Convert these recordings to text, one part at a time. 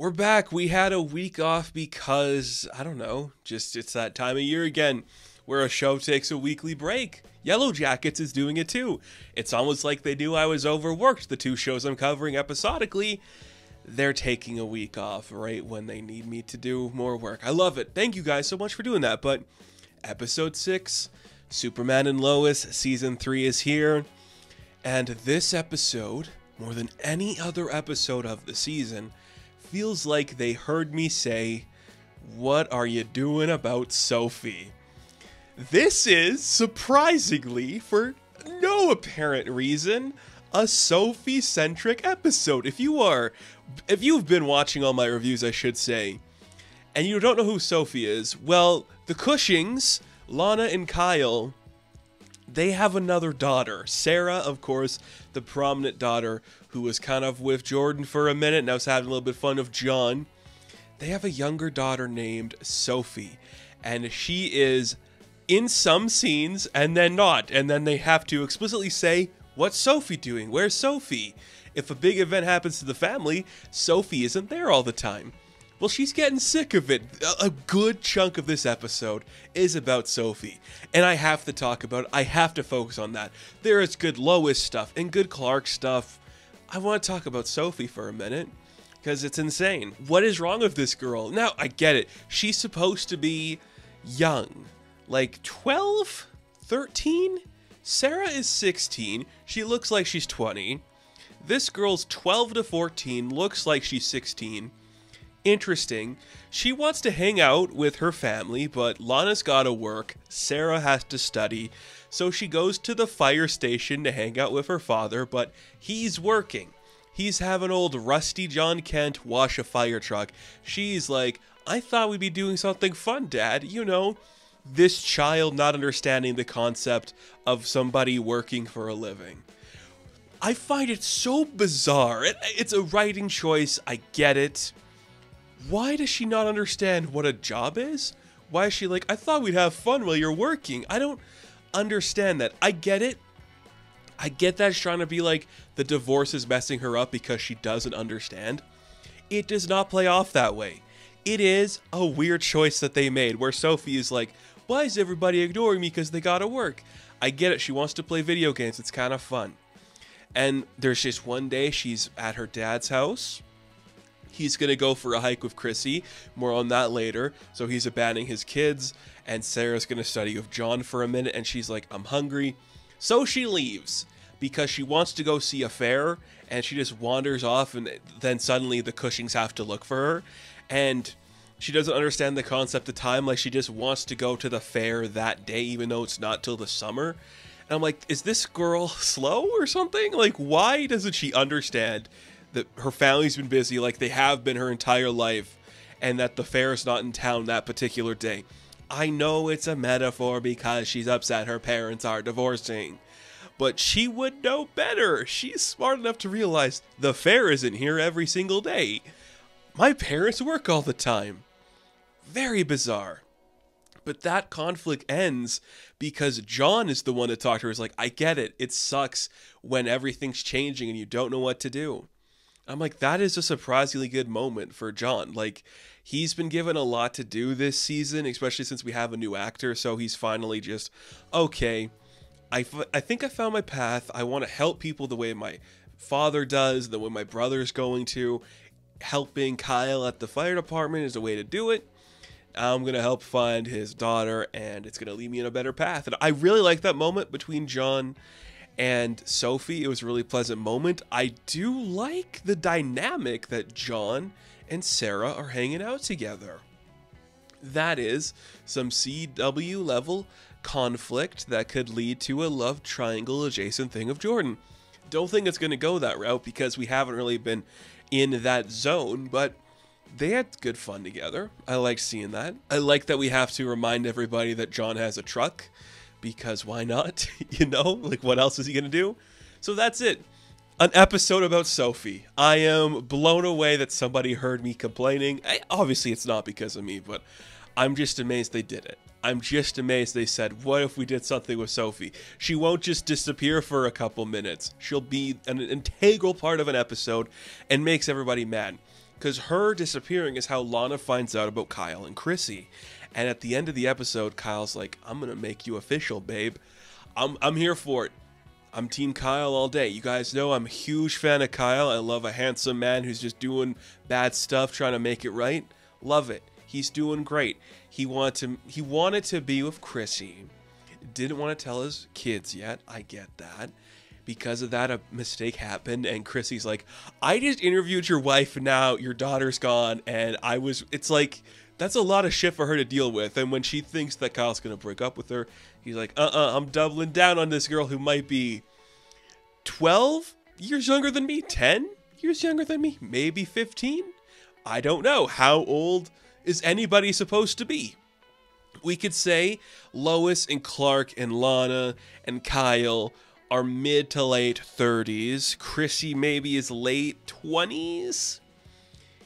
We're back. We had a week off because, I don't know, just it's that time of year again where a show takes a weekly break. Yellow Jackets is doing it too. It's almost like they knew I was overworked. The two shows I'm covering episodically, they're taking a week off right when they need me to do more work. I love it. Thank you guys so much for doing that. But episode 6, Superman and Lois, season 3 is here. And this episode, more than any other episode of the season, feels like they heard me say, "What are you doing about Sophie?" This is, surprisingly, for no apparent reason, a Sophie-centric episode. If you've been watching all my reviews, I should say, and you don't know who Sophie is, well, the Cushings, Lana and Kyle, they have another daughter. Sarah, of course, the prominent daughter who was kind of with Jordan for a minute, now is having a little bit of fun of John. They have a younger daughter named Sophie, and she is in some scenes and then not, and then they have to explicitly say, "What's Sophie doing? Where's Sophie?" If a big event happens to the family, Sophie isn't there all the time. Well, she's getting sick of it. A good chunk of this episode is about Sophie, and I have to talk about it. I have to focus on that. There is good Lois stuff and good Clark stuff. I want to talk about Sophie for a minute, because it's insane. What is wrong with this girl? Now, I get it. She's supposed to be young. Like 12? 13? Sarah is 16. She looks like she's 20. This girl's 12 to 14, looks like she's 16. Interesting. She wants to hang out with her family, but Lana's gotta work, Sarah has to study, so she goes to the fire station to hang out with her father, but he's working. He's having old rusty John Kent wash a fire truck. She's like, "I thought we'd be doing something fun, Dad." You know, this child not understanding the concept of somebody working for a living. I find it so bizarre. It's a writing choice, I get it. Why does she not understand what a job is? Why is she like, "I thought we'd have fun while you're working"? I don't understand that. I get it. I get that she's trying to be like, the divorce is messing her up because she doesn't understand. It does not play off that way. It is a weird choice that they made where Sophie is like, "Why is everybody ignoring me because they gotta work?" I get it. She wants to play video games. It's kind of fun. And there's just one day she's at her dad's house. He's going to go for a hike with Chrissy. More on that later. So he's abandoning his kids. And Sarah's going to study with John for a minute. And she's like, "I'm hungry." So she leaves because she wants to go see a fair. And she just wanders off. And then suddenly the Cushings have to look for her. And she doesn't understand the concept of time. Like, she just wants to go to the fair that day, even though it's not till the summer. And I'm like, is this girl slow or something? Like, why doesn't she understand that her family's been busy like they have been her entire life, and that the fair is not in town that particular day? I know it's a metaphor because she's upset her parents are divorcing, but she would know better. She's smart enough to realize the fair isn't here every single day. My parents work all the time. Very bizarre. But that conflict ends because John is the one to talk to her. He's like, "I get it. It sucks when everything's changing and you don't know what to do." I'm like, that is a surprisingly good moment for John. Like, he's been given a lot to do this season, especially since we have a new actor. So he's finally just, okay, I think I found my path. I want to help people the way my father does, the way my brother's going to. Helping Kyle at the fire department is a way to do it. I'm going to help find his daughter, and it's going to lead me in a better path. And I really like that moment between John and Sophie. It was a really pleasant moment. I do like the dynamic that John and Sarah are hanging out together. That is some CW level conflict that could lead to a love triangle adjacent thing of Jordan. Don't think it's going to go that route because we haven't really been in that zone, but they had good fun together. I like seeing that. I like that we have to remind everybody that John has a truck, because why not? You know, like, what else is he gonna do? So that's it. An episode about Sophie. I am blown away that somebody heard me complaining. Obviously, it's not because of me, but I'm just amazed they did it. I'm just amazed they said, what if we did something with Sophie? She won't just disappear for a couple minutes. She'll be an integral part of an episode and makes everybody mad. Because her disappearing is how Lana finds out about Kyle and Chrissy. And at the end of the episode, Kyle's like, I'm going to make you official, babe. I'm here for it. I'm Team Kyle all day. You guys know I'm a huge fan of Kyle. I love a handsome man who's just doing bad stuff, trying to make it right. Love it. He's doing great. He wanted to be with Chrissy. Didn't want to tell his kids yet. I get that. Because of that, a mistake happened, and Chrissy's like, I just interviewed your wife, and now your daughter's gone, and it's like, that's a lot of shit for her to deal with. And when she thinks that Kyle's going to break up with her, he's like, I'm doubling down on this girl who might be 12 years younger than me, 10 years younger than me, maybe 15. I don't know. How old is anybody supposed to be? We could say Lois and Clark and Lana and Kyle are mid to late 30s. Chrissy maybe is late 20s.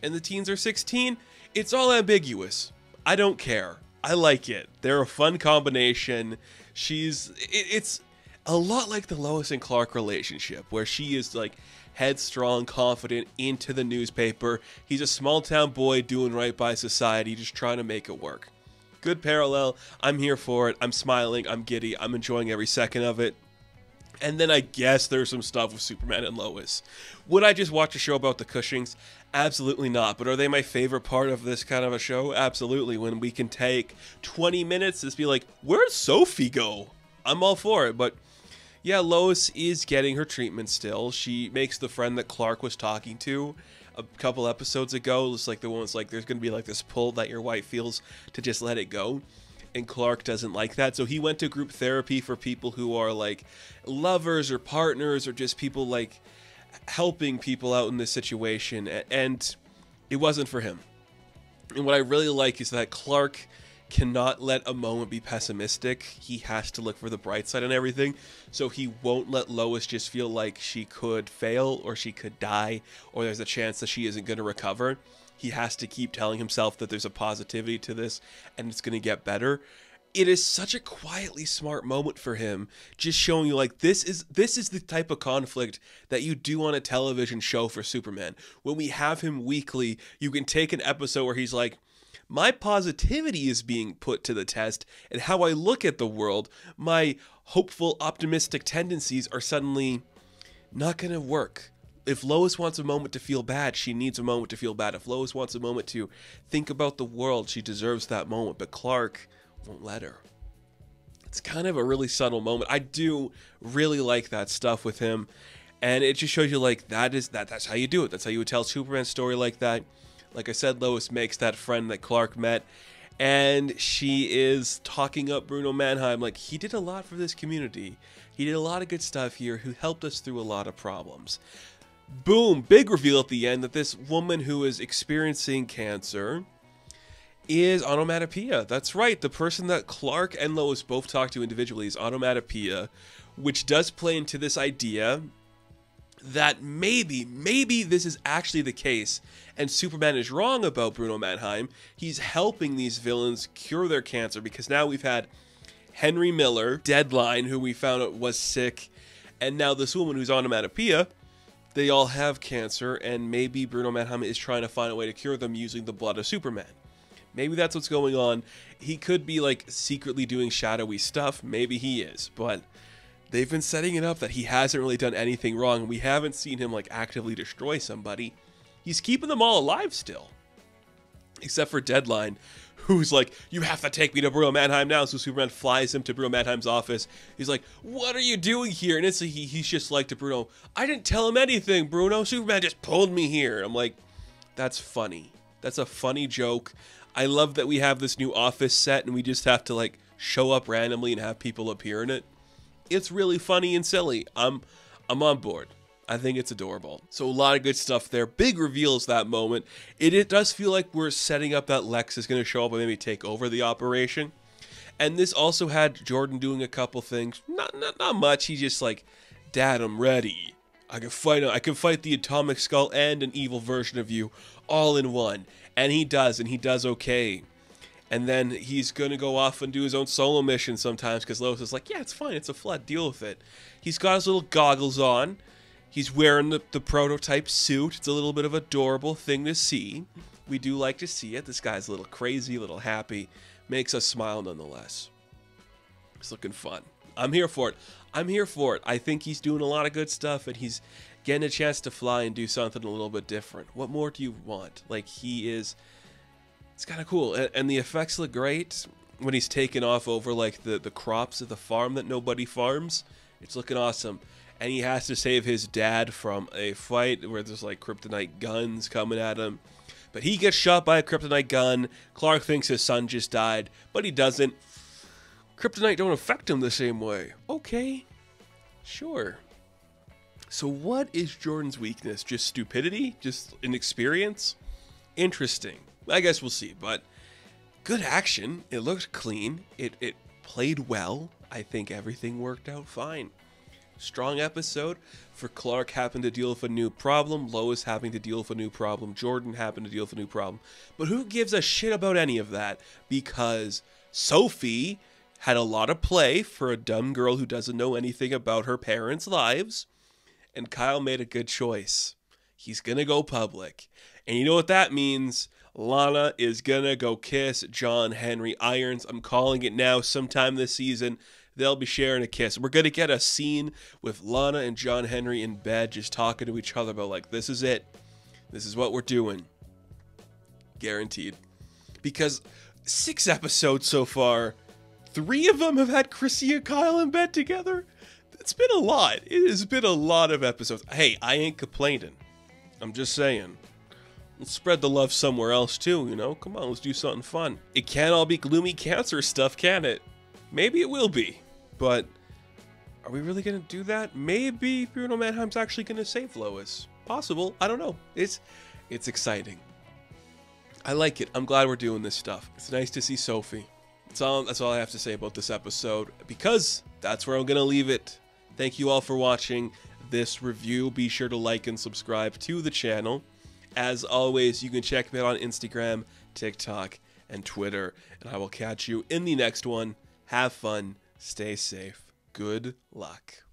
And the teens are 16. It's all ambiguous. I don't care. I like it. They're a fun combination. It's a lot like the Lois and Clark relationship, where she is like headstrong, confident, into the newspaper. He's a small town boy doing right by society, just trying to make it work. Good parallel. I'm here for it. I'm smiling. I'm giddy. I'm enjoying every second of it. And then I guess there's some stuff with Superman and Lois. Would I just watch a show about the Cushings? Absolutely not. But are they my favorite part of this kind of a show? Absolutely. When we can take 20 minutes to just be like, where'd Sophie go? I'm all for it. But yeah, Lois is getting her treatment still. She makes the friend that Clark was talking to a couple episodes ago. It's like the one's like, there's going to be like this pull that your wife feels to just let it go. And Clark doesn't like that, so he went to group therapy for people who are like lovers or partners or just people like helping people out in this situation, and it wasn't for him. And what I really like is that Clark cannot let a moment be pessimistic. He has to look for the bright side and everything, so he won't let Lois just feel like she could fail or she could die or there's a chance that she isn't going to recover. He has to keep telling himself that there's a positivity to this and it's going to get better. It is such a quietly smart moment for him, just showing you like this is the type of conflict that you do on a television show for Superman. When we have him weekly, you can take an episode where he's like, my positivity is being put to the test, and how I look at the world, my hopeful, optimistic tendencies are suddenly not going to work. If Lois wants a moment to feel bad, she needs a moment to feel bad. If Lois wants a moment to think about the world, she deserves that moment. But Clark won't let her. It's kind of a really subtle moment. I do really like that stuff with him. And it just shows you like that's how you do it. That's how you would tell a Superman story like that. Like I said, Lois makes that friend that Clark met. And she is talking up Bruno Mannheim. Like, he did a lot for this community. He did a lot of good stuff here. Who helped us through a lot of problems. Boom, big reveal at the end that this woman who is experiencing cancer is Onomatopoeia. That's right, the person that Clark and Lois both talk to individually is Onomatopoeia, which does play into this idea that maybe this is actually the case and Superman is wrong about Bruno Mannheim. He's helping these villains cure their cancer because now we've had Henry Miller, Deadline, who we found out was sick, and now this woman who's Onomatopoeia. They all have cancer, and maybe Bruno Mannheim is trying to find a way to cure them using the blood of Superman. Maybe that's what's going on. He could be, like, secretly doing shadowy stuff. Maybe he is, but they've been setting it up that he hasn't really done anything wrong. We haven't seen him, like, actively destroy somebody. He's keeping them all alive still. Except for Deadline, who's like, you have to take me to Bruno Mannheim now. So Superman flies him to Bruno Mannheim's office. He's like, what are you doing here? And he's just like to Bruno, I didn't tell him anything, Bruno. Superman just pulled me here. I'm like, that's funny. That's a funny joke. I love that we have this new office set and we just have to like show up randomly and have people appear in it. It's really funny and silly. I'm on board. I think it's adorable. So a lot of good stuff there. Big reveals that moment. It does feel like we're setting up that Lex is going to show up and maybe take over the operation. And this also had Jordan doing a couple things. Not much. He's just like, Dad, I'm ready. I can fight the Atomic Skull and an evil version of you all in one. And he does okay. And then he's going to go off and do his own solo mission sometimes because Lois is like, yeah, it's fine. It's a flood. Deal with it. He's got his little goggles on. He's wearing the prototype suit. It's a little bit of an adorable thing to see. We do like to see it. This guy's a little crazy, a little happy. Makes us smile nonetheless. It's looking fun. I'm here for it. I'm here for it. I think he's doing a lot of good stuff, and he's getting a chance to fly and do something a little bit different. What more do you want? Like, it's kind of cool. And the effects look great when he's taken off over, like, the crops of the farm that nobody farms. It's looking awesome. And he has to save his dad from a fight where there's, like, kryptonite guns coming at him. But he gets shot by a kryptonite gun. Clark thinks his son just died, but he doesn't. Kryptonite don't affect him the same way. Okay, sure. So what is Jordan's weakness? Just stupidity? Just inexperience? Interesting. I guess we'll see, but good action. It looked clean. It played well. I think everything worked out fine. Strong episode. For Clark having to deal with a new problem, Lois having to deal with a new problem, Jordan having to deal with a new problem. But who gives a shit about any of that? Because Sophie had a lot of play for a dumb girl who doesn't know anything about her parents' lives. And Kyle made a good choice. He's gonna go public. And you know what that means? Lana is gonna go kiss John Henry Irons. I'm calling it now. Sometime this season, they'll be sharing a kiss. We're gonna get a scene with Lana and John Henry in bed just talking to each other about, like, this is it. This is what we're doing. Guaranteed. Because 6 episodes so far, 3 of them have had Chrissy and Kyle in bed together. It's been a lot. It has been a lot of episodes. Hey, I ain't complaining. I'm just saying. Let's spread the love somewhere else too, you know? Come on, let's do something fun. It can't all be gloomy cancer stuff, can it? Maybe it will be. But are we really going to do that? Maybe Bruno Mannheim's actually going to save Lois. Possible. I don't know. It's exciting. I like it. I'm glad we're doing this stuff. It's nice to see Sophie. That's all I have to say about this episode, because that's where I'm going to leave it. Thank you all for watching this review. Be sure to like and subscribe to the channel. As always, you can check me out on Instagram, TikTok, and Twitter. And I will catch you in the next one. Have fun. Stay safe. Good luck.